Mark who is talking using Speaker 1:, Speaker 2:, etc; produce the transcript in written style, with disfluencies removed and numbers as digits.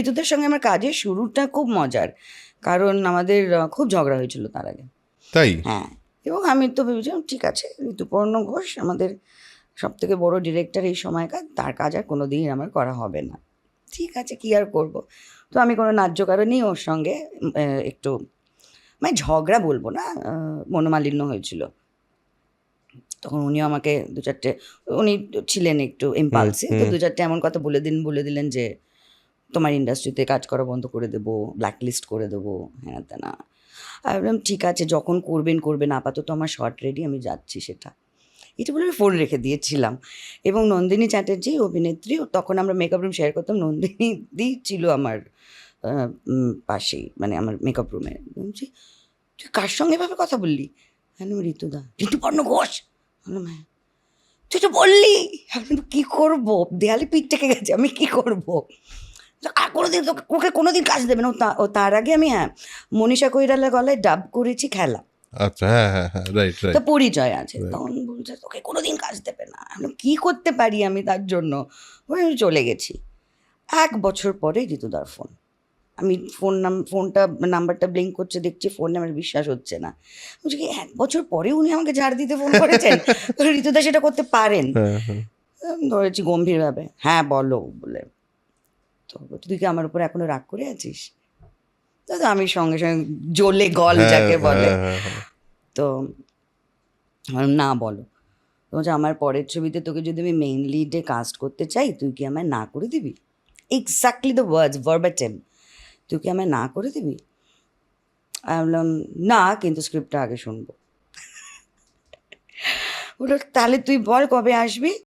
Speaker 1: ঋতুদের সঙ্গে আমার কাজের শুরুটা খুব মজার, কারণ আমাদের খুব ঝগড়া হয়েছিল তার আগে।
Speaker 2: তাই?
Speaker 1: হ্যাঁ, এবং আমি তো ভেবেছিলাম ঠিক আছে, ঋতুপর্ণ ঘোষ আমাদের সব থেকে বড় ডিরেক্টর এই সময়কার, তার কাজ আর কোনো দিন আমার করা হবে না। ঠিক আছে, কী আর করব। তো আমি কোনো ন্যায্য কারণেই ওর সঙ্গে একটু মানে ঝগড়া বলবো না, মনোমালিন্য হয়েছিল। তখন উনিও আমাকে দু চারটে, উনি ছিলেন একটু ইম্পালসিভ, তো দু চারটে এমন কথা বলে দিলেন যে তোমার ইন্ডাস্ট্রিতে কাজ করা বন্ধ করে দেবো, ব্ল্যাক লিস্ট করে দেবো, হ্যাঁ তা না। আমি বললাম ঠিক আছে, যখন করবেন, আপাতত আমার শর্ট রেডি, আমি যাচ্ছি সেটা। এটা বলে আমি ফোন রেখে দিয়েছিলাম। এবং নন্দিনী চ্যাটার্জি অভিনেত্রী, তখন আমরা মেকআপ রুম শেয়ার করতাম, নন্দিনী দি ছিল আমার পাশেই, মানে আমার মেকআপ রুমে। বলছি তুই কার সঙ্গে এভাবে কথা বললি? হ্যাঁ ঋতুদা, ঋতুপর্ণ ঘোষ। বললাম হ্যাঁ। তুই তো বললি। আমি কী করবো, দেয়ালে পিঠ থেকে গেছে, আমি কী করবো? আর কোনোদিন ওকে কোনোদিন কাজ দেবে না। ও তার আগে আমি মনীষা কৈরালার গলায় ডাব করেছি খেলা।
Speaker 2: আচ্ছা, হ্যাঁ হ্যাঁ হ্যাঁ, রাইট রাইট।
Speaker 1: তো পরিচয় আছে। তখন বলছে তোকে কোনোদিন কাজ দেবে না। কি করতে পারি আমি তার জন্য? আমি চলে গেছি। 1 বছর পরে ঋতুদার ফোন। আমি ফোনটা নাম্বারটা ব্লিঙ্ক করছে, দেখছি ফোনে, আমার বিশ্বাস হচ্ছে না। বলছি কি 1 বছর পরে উনি আমাকে ঝাড় দিতে ফোন করেছেন? ঋতুদা সেটা করতে পারেন। ধরেছি গম্ভীরভাবে, হ্যাঁ বলো বলে। তো তুই কি আমার উপর এখনো রাগ করে আছিস? তো আমি সঙ্গে সঙ্গে জ্বলে গল যাকে বলে। তো না বলো। বলছে আমার পরের ছবিতে তোকে যদি আমি মেইন লিডে কাস্ট করতে চাই, তুই কি আমায় না করে দিবি? Exactly the words verbatim. তুই কি আমায় না করে দিবি? আমি বললাম না, কিন্তু স্ক্রিপ্টটা আগে শুনবো। বললো তাহলে তুই বল কবে আসবি?